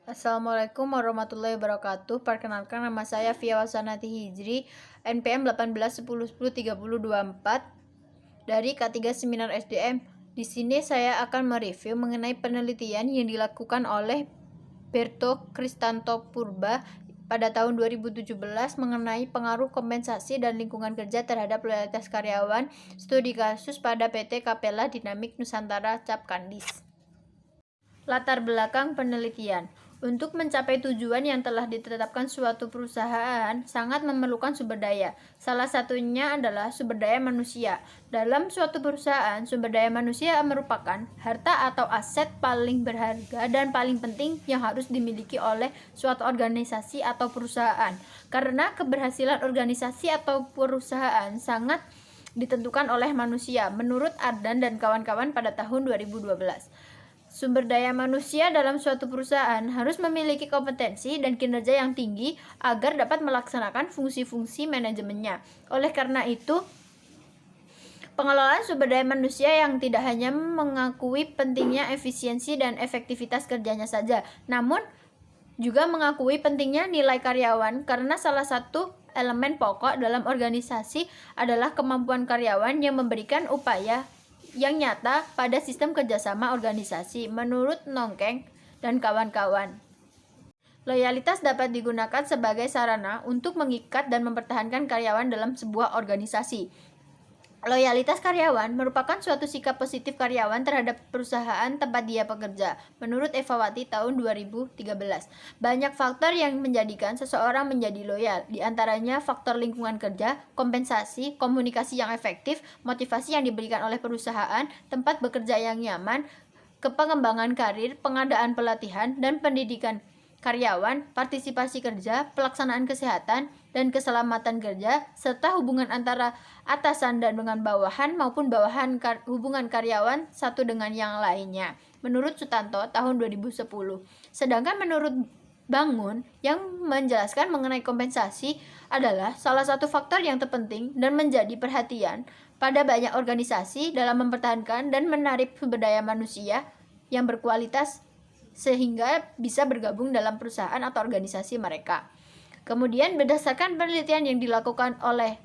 Assalamualaikum warahmatullahi wabarakatuh. Perkenalkan, nama saya Fia Wasanati Hijri, NPM 1810103024 dari K3 Seminar SDM. Di sini saya akan mereview mengenai penelitian yang dilakukan oleh Berto Kristanto Purba pada tahun 2017 mengenai pengaruh kompensasi dan lingkungan kerja terhadap loyalitas karyawan, studi kasus pada PT Capella Dynamics Nusantara Cap Kandis. Latar belakang penelitian. Untuk mencapai tujuan yang telah ditetapkan suatu perusahaan, sangat memerlukan sumber daya. Salah satunya adalah sumber daya manusia. Dalam suatu perusahaan, sumber daya manusia merupakan harta atau aset paling berharga dan paling penting yang harus dimiliki oleh suatu organisasi atau perusahaan. Karena keberhasilan organisasi atau perusahaan sangat ditentukan oleh manusia, menurut Ardan dan kawan-kawan pada tahun 2012. Sumber daya manusia dalam suatu perusahaan harus memiliki kompetensi dan kinerja yang tinggi agar dapat melaksanakan fungsi-fungsi manajemennya. Oleh karena itu, pengelolaan sumber daya manusia yang tidak hanya mengakui pentingnya efisiensi dan efektivitas kerjanya saja, namun juga mengakui pentingnya nilai karyawan, karena salah satu elemen pokok dalam organisasi adalah kemampuan karyawan yang memberikan upaya yang nyata pada sistem kerjasama organisasi. Menurut Nongkeng dan kawan-kawan, loyalitas dapat digunakan sebagai sarana untuk mengikat dan mempertahankan karyawan dalam sebuah organisasi. Loyalitas karyawan merupakan suatu sikap positif karyawan terhadap perusahaan tempat dia bekerja. Menurut Eva Wati tahun 2013, banyak faktor yang menjadikan seseorang menjadi loyal. Di antaranya faktor lingkungan kerja, kompensasi, komunikasi yang efektif, motivasi yang diberikan oleh perusahaan, tempat bekerja yang nyaman, kepengembangan karir, pengadaan pelatihan dan pendidikan karyawan, partisipasi kerja, pelaksanaan kesehatan dan keselamatan kerja, serta hubungan antara atasan dan dengan bawahan maupun bawahan hubungan karyawan satu dengan yang lainnya. Menurut Sutanto tahun 2010. Sedangkan menurut Bangun yang menjelaskan mengenai kompensasi adalah salah satu faktor yang terpenting dan menjadi perhatian pada banyak organisasi dalam mempertahankan dan menarik sumber daya manusia yang berkualitas sehingga bisa bergabung dalam perusahaan atau organisasi mereka. Kemudian berdasarkan penelitian yang dilakukan oleh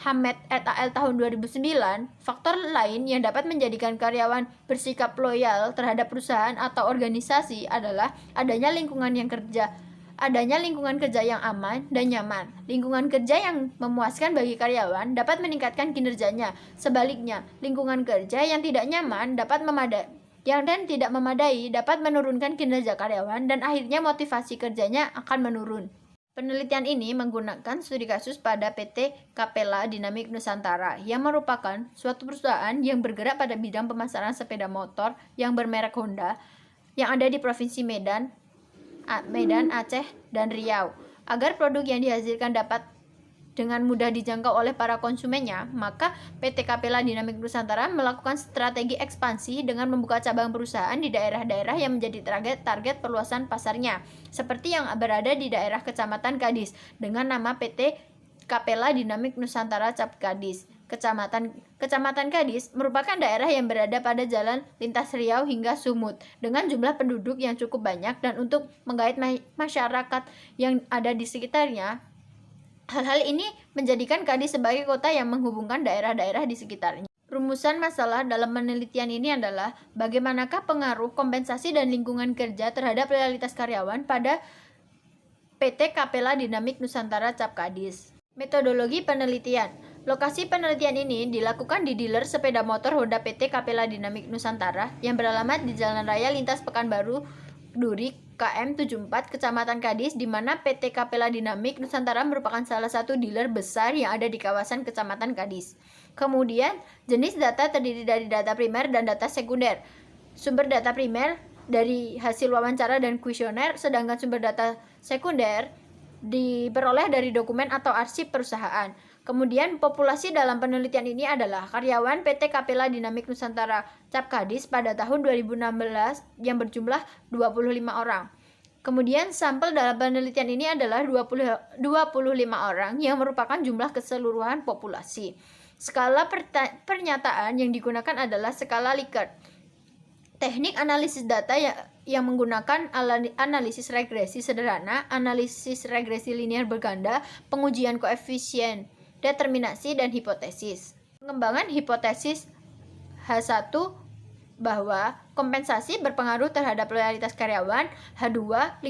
Hamed et al. Tahun 2009, faktor lain yang dapat menjadikan karyawan bersikap loyal terhadap perusahaan atau organisasi adalah adanya lingkungan kerja yang aman dan nyaman. Lingkungan kerja yang memuaskan bagi karyawan dapat meningkatkan kinerjanya. Sebaliknya, lingkungan kerja yang tidak nyaman tidak memadai dapat menurunkan kinerja karyawan dan akhirnya motivasi kerjanya akan menurun. Penelitian ini menggunakan studi kasus pada PT Capella Dynamics Nusantara yang merupakan suatu perusahaan yang bergerak pada bidang pemasaran sepeda motor yang bermerek Honda yang ada di Provinsi Medan, Aceh, dan Riau. Agar produk yang dihasilkan dapat dengan mudah dijangkau oleh para konsumennya, maka PT Capella Dynamics Nusantara melakukan strategi ekspansi dengan membuka cabang perusahaan di daerah-daerah yang menjadi target perluasan pasarnya, seperti yang berada di daerah Kecamatan Gadis dengan nama PT Capella Dynamics Nusantara Cap Gadis. Kecamatan Gadis merupakan daerah yang berada pada jalan lintas Riau hingga Sumut dengan jumlah penduduk yang cukup banyak, dan untuk menggait masyarakat yang ada di sekitarnya, hal-hal ini menjadikan Gadis sebagai kota yang menghubungkan daerah-daerah di sekitarnya. Rumusan masalah dalam penelitian ini adalah bagaimanakah pengaruh kompensasi dan lingkungan kerja terhadap loyalitas karyawan pada PT Capella Dynamics Nusantara Cap Gadis. Metodologi penelitian. Lokasi penelitian ini dilakukan di dealer sepeda motor Honda PT Capella Dynamics Nusantara yang beralamat di Jalan Raya Lintas Pekanbaru, Duri, KM 74, Kecamatan Gadis, di mana PT Capella Dynamics Nusantara merupakan salah satu dealer besar yang ada di kawasan Kecamatan Gadis. Kemudian, jenis data terdiri dari data primer dan data sekunder. Sumber data primer dari hasil wawancara dan kuesioner, sedangkan sumber data sekunder diperoleh dari dokumen atau arsip perusahaan. Kemudian, populasi dalam penelitian ini adalah karyawan PT Capella Dynamics Nusantara Cap Gadis pada tahun 2016 yang berjumlah 25 orang. Kemudian, sampel dalam penelitian ini adalah 25 orang yang merupakan jumlah keseluruhan populasi. Skala pernyataan yang digunakan adalah skala Likert. Teknik analisis data yang menggunakan analisis regresi sederhana, analisis regresi linear berganda, pengujian koefisien, determinasi, dan hipotesis. Pengembangan hipotesis H1 bahwa kompensasi berpengaruh terhadap loyalitas karyawan. H2,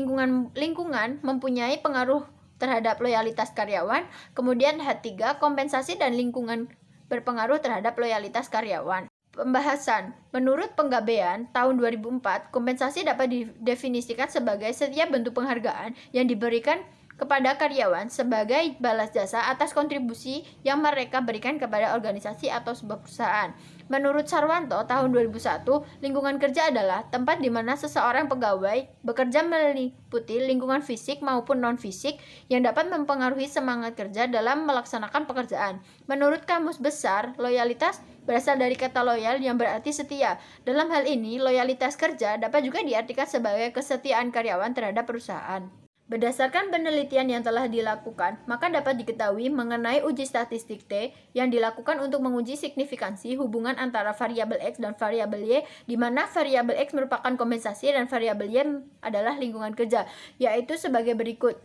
lingkungan mempunyai pengaruh terhadap loyalitas karyawan. Kemudian H3, kompensasi dan lingkungan berpengaruh terhadap loyalitas karyawan. Pembahasan. Menurut Penggabean tahun 2004, kompensasi dapat didefinisikan sebagai setiap bentuk penghargaan yang diberikan kepada karyawan sebagai balas jasa atas kontribusi yang mereka berikan kepada organisasi atau sebuah perusahaan. Menurut Sarwanto tahun 2001, lingkungan kerja adalah tempat di mana seseorang pegawai bekerja meliputi lingkungan fisik maupun non-fisik yang dapat mempengaruhi semangat kerja dalam melaksanakan pekerjaan. Menurut Kamus Besar, loyalitas berasal dari kata loyal yang berarti setia. Dalam hal ini, loyalitas kerja dapat juga diartikan sebagai kesetiaan karyawan terhadap perusahaan. Berdasarkan penelitian yang telah dilakukan, maka dapat diketahui mengenai uji statistik T yang dilakukan untuk menguji signifikansi hubungan antara variabel X dan variabel Y, di mana variabel X merupakan kompensasi dan variabel Y adalah lingkungan kerja, yaitu sebagai berikut.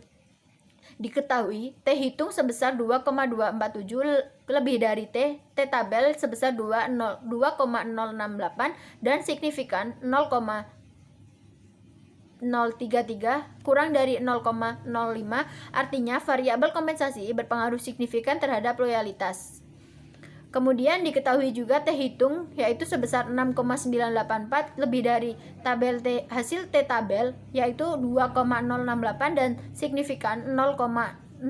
Diketahui T hitung sebesar 2,247 lebih dari T tabel sebesar 2,068 dan signifikan 0,033 kurang dari 0,05, artinya variabel kompensasi berpengaruh signifikan terhadap loyalitas. Kemudian diketahui juga T hitung yaitu sebesar 6,984 lebih dari tabel T, hasil T tabel yaitu 2,068 dan signifikan 0,000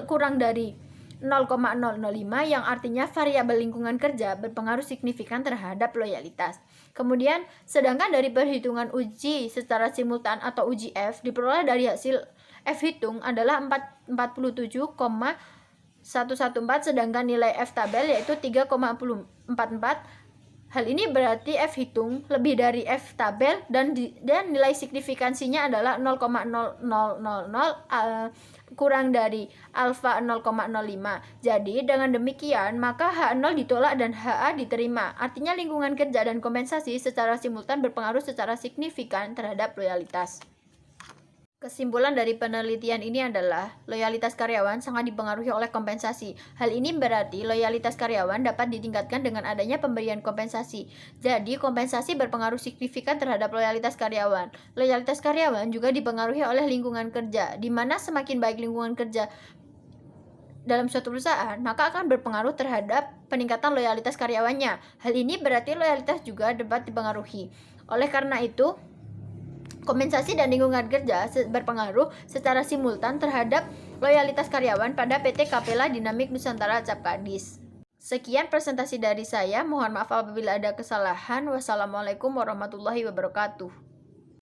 kurang dari 0,005 yang artinya variabel lingkungan kerja berpengaruh signifikan terhadap loyalitas. Kemudian, sedangkan dari perhitungan uji secara simultan atau uji F diperoleh dari hasil F hitung adalah 47,114 sedangkan nilai F tabel yaitu 3,44. Hal ini berarti F hitung lebih dari F tabel dan nilai signifikansinya adalah 0,0000 kurang dari alfa 0,05. Jadi dengan demikian maka H0 ditolak dan HA diterima. Artinya lingkungan kerja dan kompensasi secara simultan berpengaruh secara signifikan terhadap loyalitas. Kesimpulan dari penelitian ini adalah loyalitas karyawan sangat dipengaruhi oleh kompensasi. Hal ini berarti loyalitas karyawan dapat ditingkatkan dengan adanya pemberian kompensasi. Jadi, kompensasi berpengaruh signifikan terhadap loyalitas karyawan. Loyalitas karyawan juga dipengaruhi oleh lingkungan kerja, di mana semakin baik lingkungan kerja dalam suatu perusahaan, maka akan berpengaruh terhadap peningkatan loyalitas karyawannya. Hal ini berarti loyalitas juga dapat dipengaruhi. Oleh karena itu, kompensasi dan lingkungan kerja berpengaruh secara simultan terhadap loyalitas karyawan pada PT Capella Dynamic Nusantara Cap Kadis. Sekian presentasi dari saya. Mohon maaf apabila ada kesalahan. Wassalamualaikum warahmatullahi wabarakatuh.